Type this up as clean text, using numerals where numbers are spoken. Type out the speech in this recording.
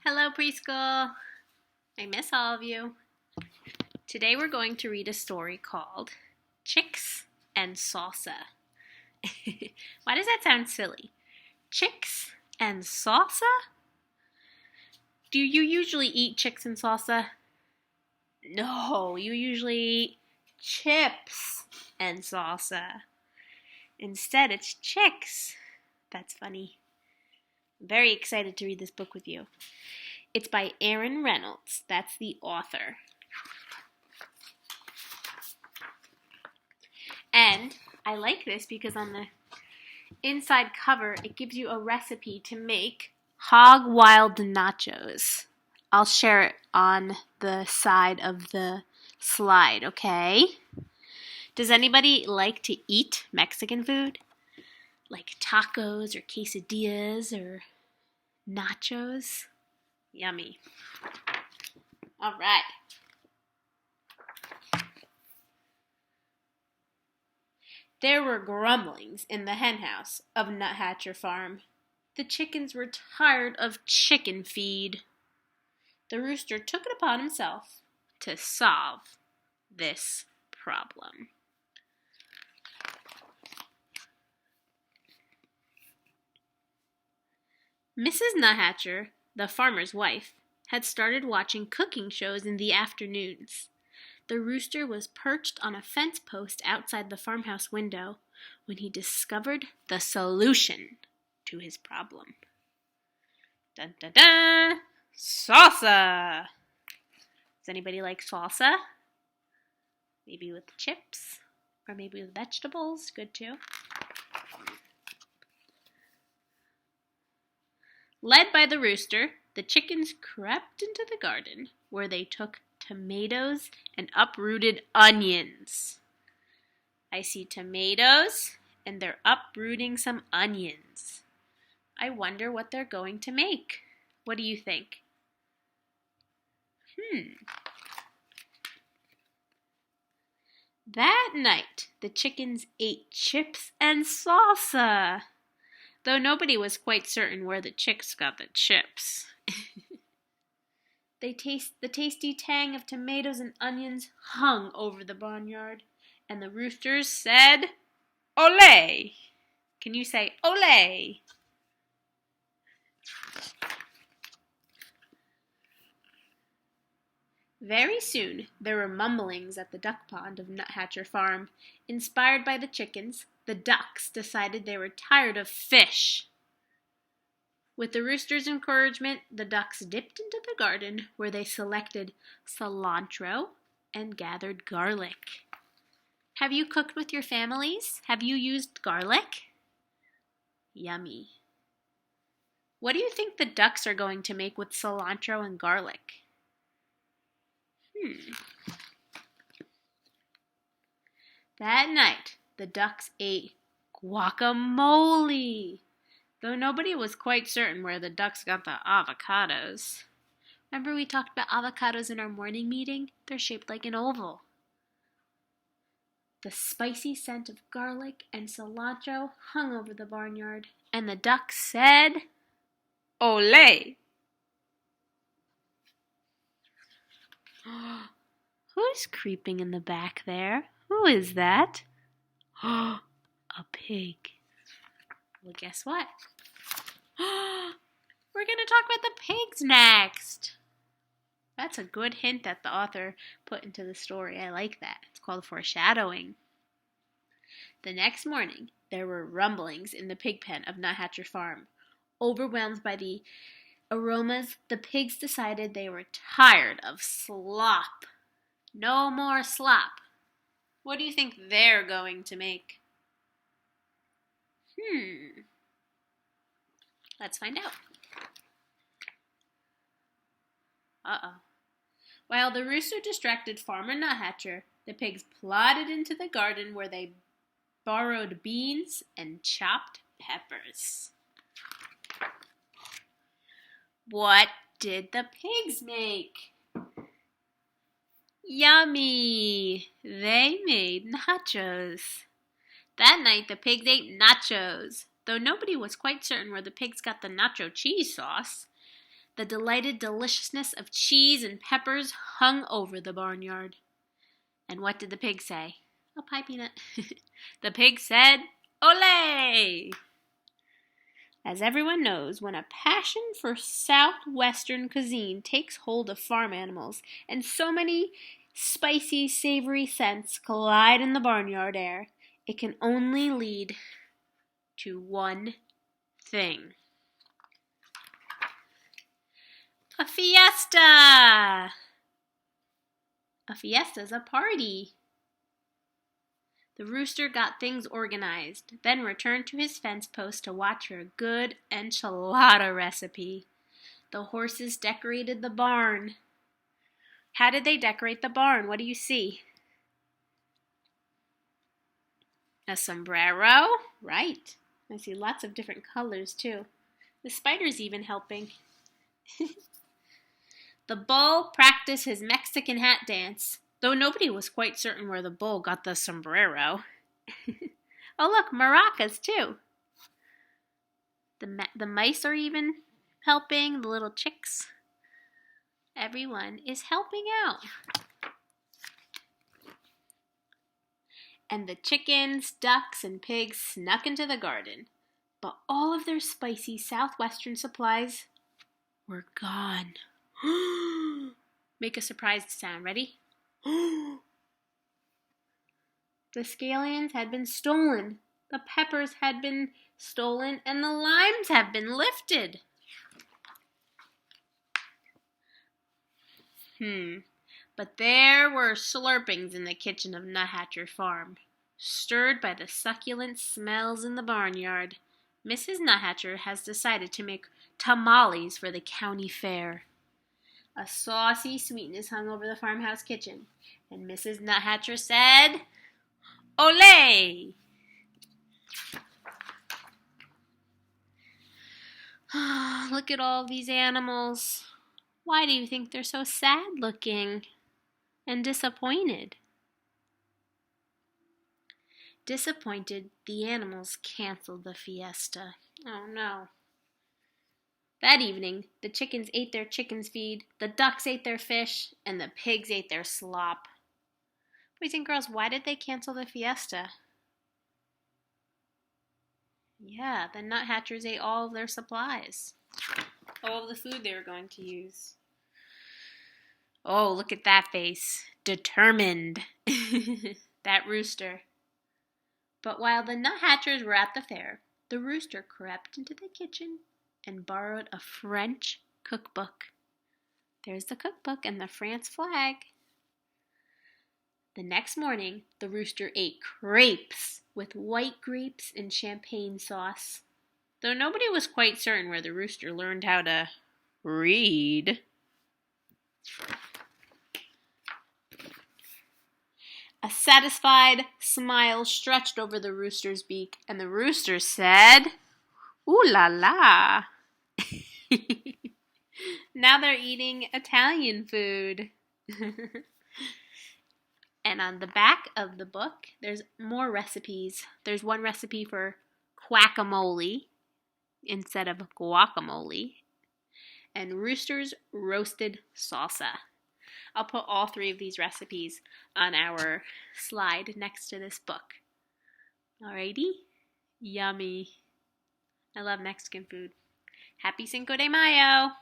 Hello, preschool. I miss all of you. Today we're going to read a story called Chicks and Salsa. Why does that sound silly? Chicks and salsa? Do you usually eat chicks and salsa? No, you usually eat chips and salsa. Instead, it's chicks. That's funny. I'm very excited to read this book with you. It's by Reynolds. That's the author. And I like this because on the inside cover, it gives you a recipe to make hog wild nachos. I'll share it on the side of the slide, okay? Does anybody like to eat Mexican food? Like tacos or quesadillas or nachos? Yummy. All right. There were grumblings in the henhouse of Nuthatcher Farm. The chickens were tired of chicken feed. The rooster took it upon himself to solve this problem. Mrs. Nuthatcher, the farmer's wife, had started watching cooking shows in the afternoons. The rooster was perched on a fence post outside the farmhouse window when he discovered the solution to his problem. Dun dun dun! Salsa! Does anybody like salsa? Maybe with chips? Or maybe with vegetables? Good too. Led by the rooster, the chickens crept into the garden where they took tomatoes and uprooted onions. I see tomatoes and they're uprooting some onions. I wonder what they're going to make. What do you think? That night, the chickens ate chips and salsa, though nobody was quite certain where the chicks got the chips. The tasty tang of tomatoes and onions hung over the barnyard, and the roosters said, "Olé!" Can you say "Olé"? Very soon there were mumblings at the duck pond of Nuthatcher Farm. Inspired by the chickens, the ducks decided they were tired of fish. With the rooster's encouragement, the ducks dipped into the garden where they selected cilantro and gathered garlic. Have you cooked with your families? Have you used garlic? Yummy. What do you think the ducks are going to make with cilantro and garlic? That night, the ducks ate guacamole, though nobody was quite certain where the ducks got the avocados. Remember we talked about avocados in our morning meeting? They're shaped like an oval. The spicy scent of garlic and cilantro hung over the barnyard, and the ducks said, "Olé!" Who's creeping in the back there? Who is that? A pig. Well, guess what? We're going to talk about the pigs next. That's a good hint that the author put into the story. I like that. It's called foreshadowing. The next morning, there were rumblings in the pig pen of Nuthatcher Farm. Overwhelmed by the aromas, the pigs decided they were tired of slop. No more slop. What do you think they're going to make? Let's find out. Uh-oh. While the rooster distracted Farmer Nuthatcher, the pigs plodded into the garden where they borrowed beans and chopped peppers. What did the pigs make? Yummy! They made nachos. That night the pigs ate nachos, though nobody was quite certain where the pigs got the nacho cheese sauce. The delighted deliciousness of cheese and peppers hung over the barnyard. And what did the pig say? A pie peanut. The pig said, "Ole!" As everyone knows, when a passion for southwestern cuisine takes hold of farm animals, and so many spicy, savory scents collide in the barnyard air, it can only lead to one thing. A fiesta! A fiesta's a party. The rooster got things organized, then returned to his fence post to watch for a good enchilada recipe. The horses decorated the barn. How did they decorate the barn? What do you see? A sombrero? Right. I see lots of different colors too. The spider's even helping. The bull practiced his Mexican hat dance, though nobody was quite certain where the bull got the sombrero. Oh look, maracas too. The mice are even helping, the little chicks. Everyone is helping out. And the chickens, ducks, and pigs snuck into the garden, but all of their spicy southwestern supplies were gone. Make a surprised sound. Ready? The scallions had been stolen, the peppers had been stolen, and the limes have been lifted. But there were slurpings in the kitchen of Nuthatcher Farm. Stirred by the succulent smells in the barnyard, Mrs. Nuthatcher has decided to make tamales for the county fair. A saucy sweetness hung over the farmhouse kitchen, and Mrs. Nuthatcher said, "Ole!" Look at all these animals. Why do you think they're so sad looking and disappointed? Disappointed, the animals canceled the fiesta. Oh no. That evening, the chickens ate their chicken's feed, the ducks ate their fish, and the pigs ate their slop. Boys and girls, why did they cancel the fiesta? Yeah, the Nuthatchers ate all of their supplies. All of the food they were going to use. Oh, look at that face. Determined. That rooster. But while the Nuthatchers were at the fair, the rooster crept into the kitchen and borrowed a French cookbook. There's the cookbook and the France flag. The next morning, the rooster ate crepes with white grapes and champagne sauce, though nobody was quite certain where the rooster learned how to read. A satisfied smile stretched over the rooster's beak, and the rooster said, "Ooh la la." Now they're eating Italian food. And on the back of the book, there's more recipes. There's one recipe for quackamole instead of guacamole, and Rooster's roasted salsa. I'll put all three of these recipes on our slide next to this book. Alrighty? Yummy. I love Mexican food. Happy Cinco de Mayo!